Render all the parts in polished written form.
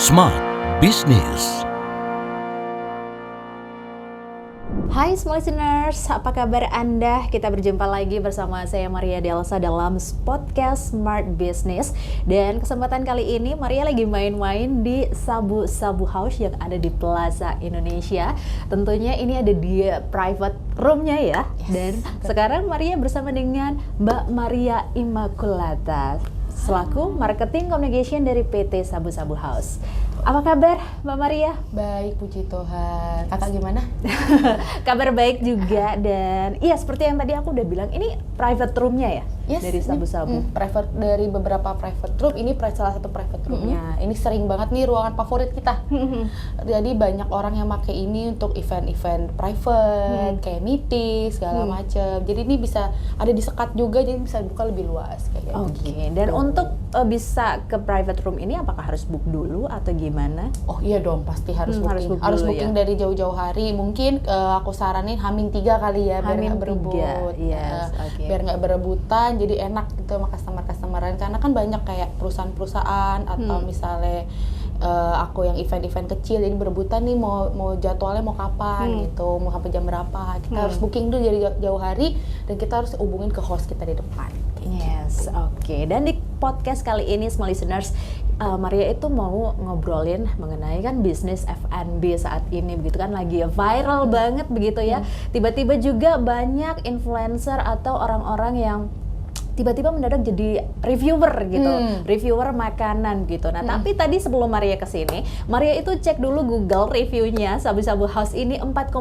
Smart Business. Hai small listeners, apa kabar Anda? Kita berjumpa lagi bersama saya Maria Delsa dalam podcast Smart Business. Dan kesempatan kali ini Maria lagi main-main di Sabu Sabu House yang ada di Plaza Indonesia. Tentunya ini ada di private room-nya ya. Dan sekarang Maria bersama dengan Mbak Maria Immaculata selaku Marketing Communication dari PT Sabu Sabu House. Apa kabar Mbak Maria? Baik, puji Tuhan. Kakak gimana? Kabar baik juga. Dan iya seperti yang tadi aku udah bilang, ini private room-nya ya? Yes, dari Sabu-Sabu. Private, dari beberapa private room, ini salah satu private room-nya. Ini sering banget nih ruangan favorit kita. Jadi banyak orang yang pakai ini untuk event-event private, kayak meeting, segala macem. Jadi ini bisa ada disekat juga, jadi bisa buka lebih luas kayak Oke. gitu. Dan untuk bisa ke private room ini apakah harus book dulu atau gimana? Oh iya dong, pasti harus booking. Harus Harus book booking dulu ya? dari jauh-jauh hari. Mungkin aku saranin H-3 kali ya, biar nggak berebut. Yes, okay. Biar nggak berebutan, jadi enak gitu sama customer-customeran. Karena kan banyak kayak perusahaan-perusahaan atau misalnya aku yang event-event kecil, jadi berebutan nih mau jadwalnya mau kapan gitu, mau sampai jam berapa. Kita harus booking dulu dari jauh hari, dan kita harus hubungin ke host kita di depan. Yes, oke. Dan di podcast kali ini, small listeners, Maria itu mau ngobrolin mengenai kan bisnis F&B saat ini, begitu kan lagi viral banget begitu ya. Tiba-tiba juga banyak influencer atau orang-orang yang tiba-tiba mendadak jadi reviewer gitu, reviewer makanan gitu. Nah, tapi tadi sebelum Maria kesini, Maria itu cek dulu Google reviewnya Sabu Sabu House ini 4,8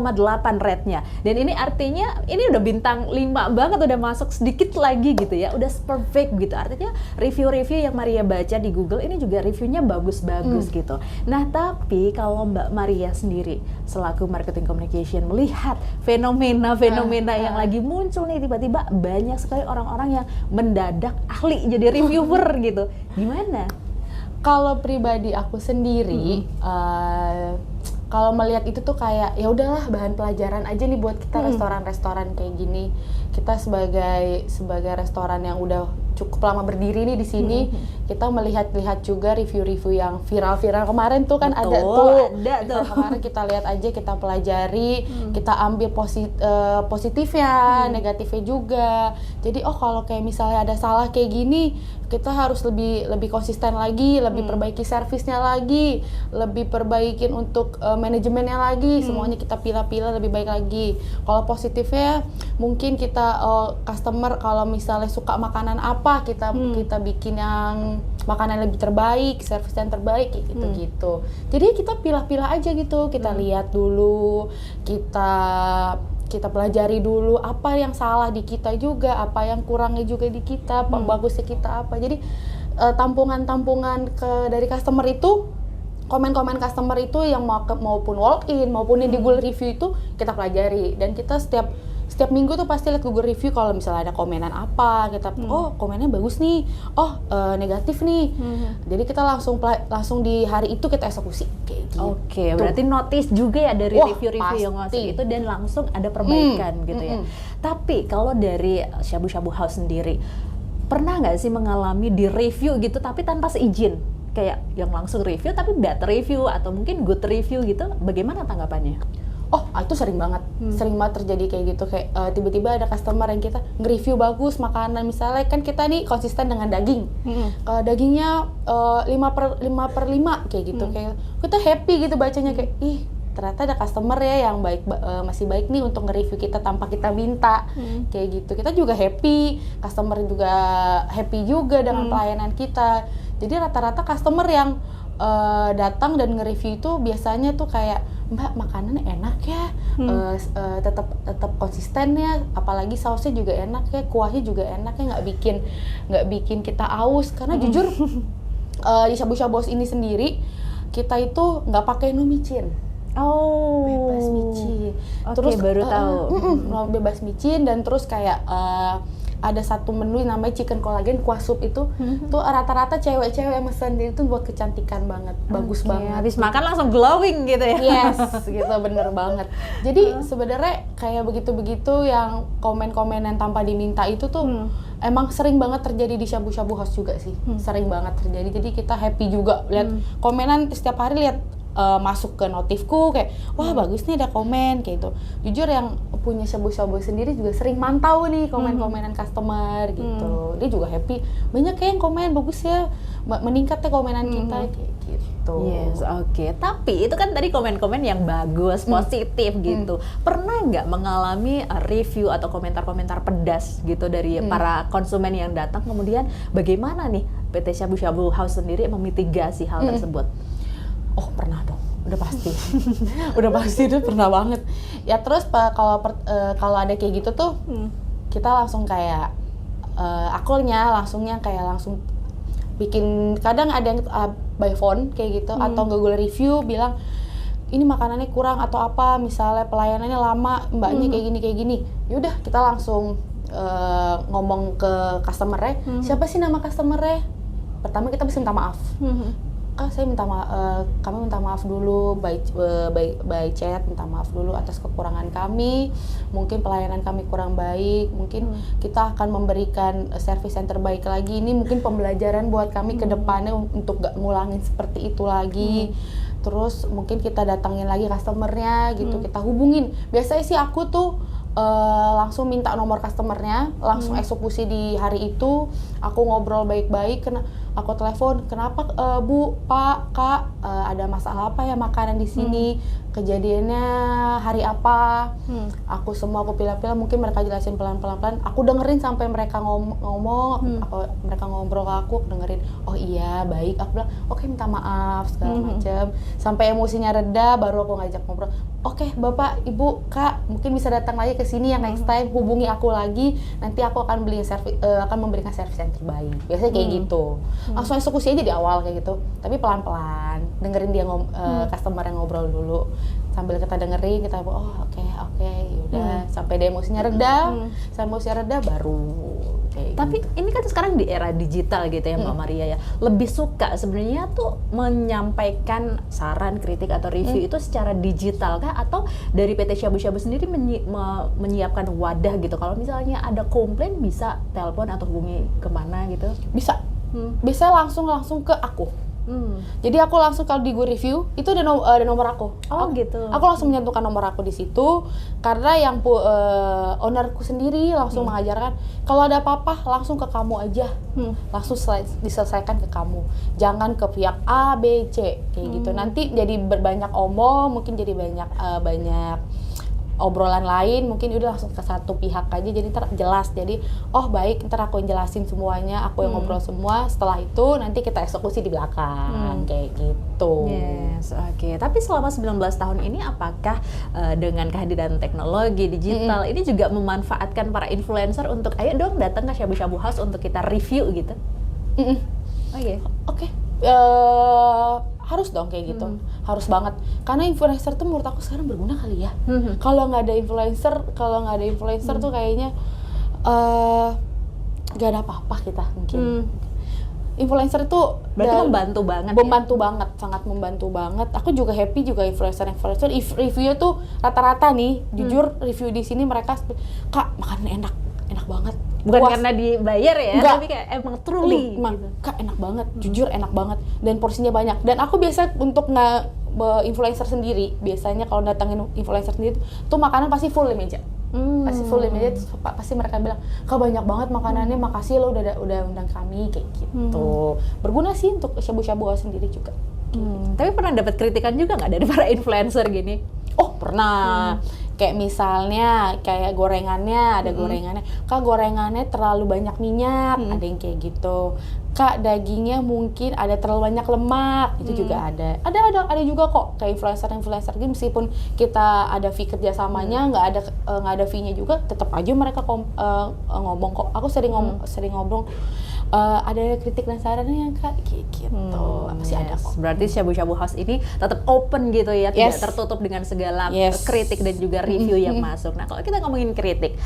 rate-nya. Dan ini artinya ini udah bintang 5 banget, udah masuk sedikit lagi gitu ya, udah perfect gitu. Artinya review-review yang Maria baca di Google ini juga reviewnya bagus-bagus gitu. Nah, tapi kalau Mbak Maria sendiri selaku marketing communication melihat fenomena yang lagi muncul nih, tiba-tiba banyak sekali orang-orang yang mendadak ahli jadi reviewer gitu. Gimana? Kalau pribadi aku sendiri, kalau melihat itu tuh kayak ya udahlah, bahan pelajaran aja nih buat kita restoran-restoran kayak gini. Kita sebagai restoran yang udah cukup lama berdiri nih di sini, kita melihat juga review-review yang viral-viral kemarin tuh kan. Betul, ada tuh. Kemarin kita lihat aja, kita pelajari, kita ambil positifnya, negatifnya juga. Jadi kalau kayak misalnya ada salah kayak gini, kita harus lebih konsisten lagi, lebih perbaiki servisnya lagi, lebih perbaikin untuk manajemennya lagi, semuanya kita pilah-pilah lebih baik lagi. Kalau positifnya mungkin kita customer kalau misalnya suka makanan apa, kita bikin yang makanan lebih terbaik, servis yang terbaik kayak gitu-gitu. Jadi kita pilah-pilah aja gitu, kita lihat dulu, kita pelajari dulu apa yang salah di kita juga, apa yang kurangnya juga di kita, bagusnya kita apa. Jadi tampungan dari customer itu, komen-komen customer itu yang maupun walk-in maupun yang di Google review itu kita pelajari, dan kita setiap minggu tuh pasti lihat Google review. Kalau misalnya ada komenan apa, kita komennya bagus nih, negatif nih. Jadi kita langsung di hari itu kita eksekusi kayak gitu. Oke, berarti notice juga ya dari review-review yang masuk itu, dan langsung ada perbaikan gitu ya. Tapi kalau dari Sabu Sabu House sendiri, pernah nggak sih mengalami di review gitu tapi tanpa seizin? Kayak yang langsung review tapi bad review atau mungkin good review gitu, bagaimana tanggapannya? Itu sering banget terjadi kayak gitu. Kayak tiba-tiba ada customer yang kita nge-review bagus makanan, misalnya kan kita nih konsisten dengan daging, dagingnya 5/5 kayak gitu. Kayak kita happy gitu bacanya, kayak ternyata ada customer ya yang masih baik nih untuk nge-review kita tanpa kita minta, kayak gitu. Kita juga happy, customer juga happy juga dengan pelayanan kita. Jadi rata-rata customer yang datang dan nge-review itu biasanya tuh kayak, Mbak, makanannya enak ya, tetap konsisten ya, apalagi sausnya juga enak ya, kuahnya juga enak ya, nggak bikin kita aus. Karena jujur di Sabu Sabu House ini sendiri kita itu nggak pakai no micin. Bebas micin. Terus baru tahu. Bebas micin, dan terus kayak ada satu menu namanya chicken collagen kuah sup itu tuh rata-rata cewek-cewek yang mesen itu buat kecantikan banget, bagus banget. Habis makan langsung glowing gitu ya. Yes, gitu bener banget. Jadi sebenarnya kayak begitu-begitu yang komen-komenan tanpa diminta itu tuh emang sering banget terjadi di Shabu-Shabu House juga sih, sering banget terjadi. Jadi kita happy juga lihat komenan setiap hari, lihat masuk ke notifku kayak wah bagus nih ada komen kayak gitu. Jujur yang punya Shabu-Shabu sendiri juga sering mantau nih komen-komenan customer gitu. Dia juga happy, banyak kayak yang komen bagus ya, meningkat ya komenan kita kayak gitu. Yes, oke. Tapi itu kan tadi komen-komen yang bagus, positif gitu. Pernah nggak mengalami review atau komentar-komentar pedas gitu dari para konsumen yang datang? Kemudian bagaimana nih PT Shabu-Shabu House sendiri memitigasi hal tersebut? Oh pernah dong, udah pasti, udah pasti itu pernah banget. Ya terus kalau ada kayak gitu tuh kita langsung kayak langsung bikin, kadang ada yang by phone kayak gitu atau Google review bilang ini makanannya kurang atau apa, misalnya pelayanannya lama, mbaknya kayak gini. Yaudah kita langsung ngomong ke customer-nya, siapa sih nama customer-nya? Pertama kita bisa minta maaf. Saya minta kami minta maaf dulu by chat, minta maaf dulu atas kekurangan kami, mungkin pelayanan kami kurang baik, mungkin kita akan memberikan service yang terbaik lagi, ini mungkin pembelajaran buat kami ke depannya untuk gak ngulangin seperti itu lagi. Terus mungkin kita datangin lagi customernya gitu, kita hubungin. Biasanya sih aku tuh langsung minta nomor customernya, langsung eksekusi di hari itu, aku ngobrol baik-baik, aku telepon, kenapa Bu, Pak, Kak, ada masalah apa ya makanan di sini, kejadiannya hari apa, aku pilih-pilih, mungkin mereka jelasin pelan-pelan, aku dengerin sampai mereka ngomong, mereka ngobrol ke aku dengerin, oh iya baik, aku bilang oke, minta maaf segala macam, sampai emosinya reda, baru aku ngajak ngobrol, oke Bapak, Ibu, Kak, mungkin bisa datang lagi ke sini yang next time, hubungi aku lagi, nanti aku akan memberikan servis yang terbaik, biasanya kayak gitu. Langsung eksekusi aja di awal kayak gitu, tapi pelan-pelan dengerin dia customer yang ngobrol dulu, sambil kita dengerin, kita oke, yaudah sampai dia emosinya reda, baru kayak tapi gitu. ini kan sekarang di era digital gitu ya Mbak Maria ya, lebih suka sebenarnya tuh menyampaikan saran, kritik atau review itu secara digital kah, atau dari PT Shabu-Shabu sendiri menyiapkan wadah gitu, kalau misalnya ada komplain bisa telepon atau hubungi kemana gitu? Bisa langsung ke aku. Jadi aku langsung kalau di Google review itu ada nomor aku. Gitu. Aku langsung menyentuhkan nomor aku di situ karena yang ownerku sendiri langsung mengajarkan kalau ada apa-apa langsung ke kamu aja, langsung diselesaikan ke kamu, jangan ke pihak A, B, C kayak gitu. Nanti jadi banyak omong, mungkin jadi banyak obrolan lain, mungkin udah langsung ke satu pihak aja, jadi ntar jelas. Jadi oh baik, ntar aku yang jelasin semuanya, aku yang ngobrol semua, setelah itu nanti kita eksekusi di belakang kayak gitu. Yes, oke. Tapi selama 19 tahun ini apakah dengan kehadiran teknologi digital ini juga memanfaatkan para influencer untuk ayo dong datang ke Shabu-Shabu House untuk kita review gitu? Oke. Harus dong kayak gitu, harus banget. Karena influencer tuh menurut aku sekarang berguna kali ya. Kalau nggak ada influencer tuh kayaknya nggak ada apa-apa kita mungkin. Influencer tuh berarti membantu banget, sangat membantu banget. Aku juga happy juga influencer review tuh rata-rata nih, jujur review di sini mereka, Kak makanan enak banget. Bukan karena dibayar ya, tapi kayak emang truly gitu. Kak enak banget, jujur enak banget, dan porsinya banyak. Dan aku biasa untuk influencer sendiri, biasanya kalau datangin influencer sendiri tuh makanan pasti full di meja. Pasti full di meja, pasti mereka bilang, Kak banyak banget makanannya, makasih lo udah undang kami kayak gitu. Berguna sih untuk Shabu-Shabu sendiri juga. Tapi pernah dapat kritikan juga nggak dari para influencer gini? Oh pernah. Kayak misalnya kayak gorengannya, ada gorengannya, Kak gorengannya terlalu banyak minyak, ada yang kayak gitu. Kak dagingnya mungkin ada terlalu banyak lemak, itu juga ada. Ada juga kok kayak influencer gitu, meskipun kita ada fee kerjasamanya, nggak ada fee-nya juga, tetap aja mereka ngomong kok. Aku sering ngobrol. Ada kritik dan sarannya Kak, kayak gitu. Masih ada kok. Berarti Shabu-Shabu House ini tetap open gitu ya, tidak tertutup dengan segala kritik dan juga review yang masuk. Nah, kalau kita ngomongin kritik,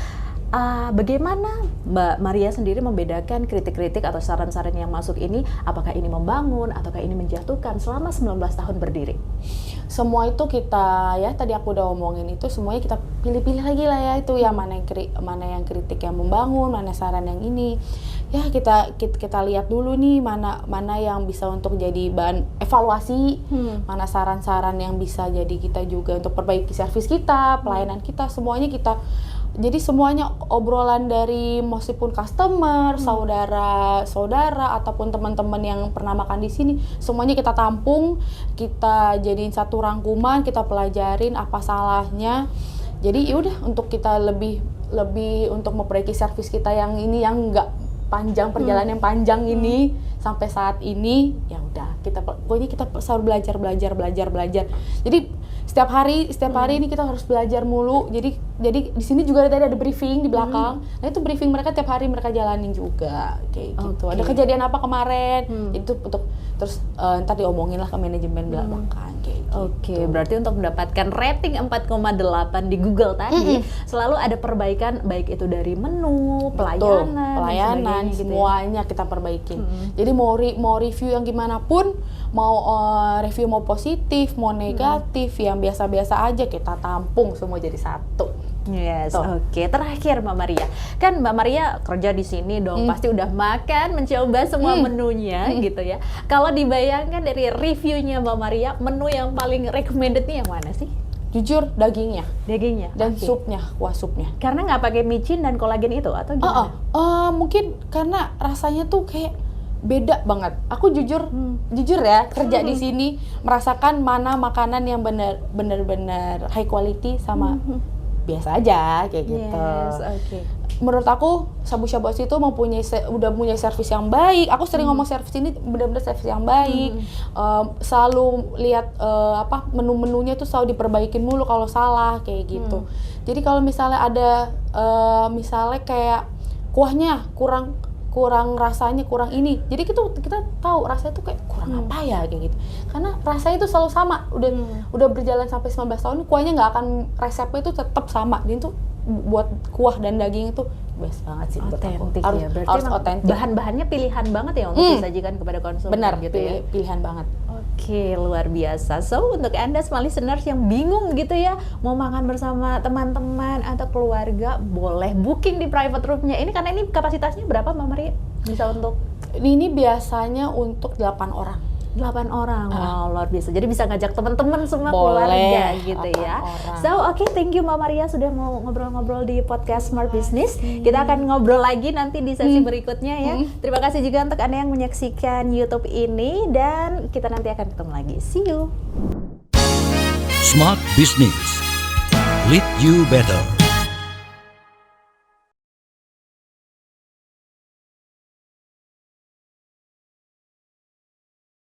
bagaimana Mbak Maria sendiri membedakan kritik-kritik atau saran-saran yang masuk ini, apakah ini membangun ataukah ini menjatuhkan selama 19 tahun berdiri? Semua itu kita ya tadi aku udah omongin itu semuanya kita pilih-pilih lagi lah ya, itu yang mana yang kritik yang membangun, mana saran yang ini. Ya kita lihat dulu nih mana yang bisa untuk jadi bahan evaluasi, mana saran-saran yang bisa jadi kita juga untuk perbaiki servis kita, pelayanan kita, semuanya kita. Jadi semuanya obrolan dari meskipun customer, saudara ataupun teman-teman yang pernah makan di sini, semuanya kita tampung, kita jadiin satu rangkuman, kita pelajarin apa salahnya. Jadi yaudah untuk kita lebih untuk memperbaiki servis kita yang ini yang enggak panjang, perjalanan yang panjang ini sampai saat ini, ya udah pokoknya kita selalu belajar. Jadi setiap hari ini kita harus belajar mulu. Jadi di sini juga tadi ada briefing di belakang. Nah itu briefing mereka tiap hari mereka jalanin juga kayak gitu. Ada kejadian apa kemarin? Itu untuk terus ntar diomongin lah ke manajemen belakang kayak gitu. Oke, berarti untuk mendapatkan rating 4,8 di Google tadi selalu ada perbaikan, baik itu dari menu, pelayanan, semuanya kita perbaikin. Jadi mau review yang gimana pun, mau review mau positif, mau negatif, yang biasa-biasa aja kita tampung semua jadi satu. Yes, oke. Terakhir Mbak Maria, kan Mbak Maria kerja di sini dong, pasti udah makan, mencoba semua menunya gitu ya. Kalau dibayangkan dari reviewnya Mbak Maria, menu yang paling recommended-nya yang mana sih? Jujur dagingnya dan supnya, kuah supnya. Karena nggak pakai micin dan kolagen itu atau gimana? Mungkin karena rasanya tuh kayak beda banget. Aku jujur ya kerja di sini merasakan mana makanan yang benar-benar high quality sama biasa aja kayak gitu. Yes, okay. Menurut aku Shabu Shabu itu udah punya servis yang baik. Aku sering ngomong servis ini benar-benar servis yang baik. Selalu lihat menu-menunya tuh selalu diperbaikin mulu kalau salah kayak gitu. Jadi kalau misalnya ada misalnya kayak kuahnya kurang rasanya, kurang ini. Jadi kita tahu rasanya tuh kayak kurang apa ya kayak gitu. Karena rasanya itu selalu sama. Udah berjalan sampai 19 tahun, kuahnya nggak akan, resepnya itu tetap sama. Jadi tuh buat kuah dan daging itu best banget sih buat aku. Harus otentik. Bahan-bahannya pilihan banget ya untuk disajikan kepada konsumen. Benar, gitu ya. Pilihan banget. Oke, luar biasa. So, untuk Anda small listeners yang bingung gitu ya, mau makan bersama teman-teman atau keluarga, boleh booking di private room-nya. Ini karena ini kapasitasnya berapa Mbak Maria? Bisa untuk? Ini biasanya untuk 8 orang. 8 orang, wow, luar biasa. Jadi bisa ngajak teman-teman semua boleh, keluarga gitu ya. Orang. So, oke, thank you Mbak Maria sudah mau ngobrol-ngobrol di podcast Smart Business. Kita akan ngobrol lagi nanti di sesi berikutnya ya. Terima kasih juga untuk Anda yang menyaksikan YouTube ini dan kita nanti akan ketemu lagi. See you. Smart Business. Lead you better.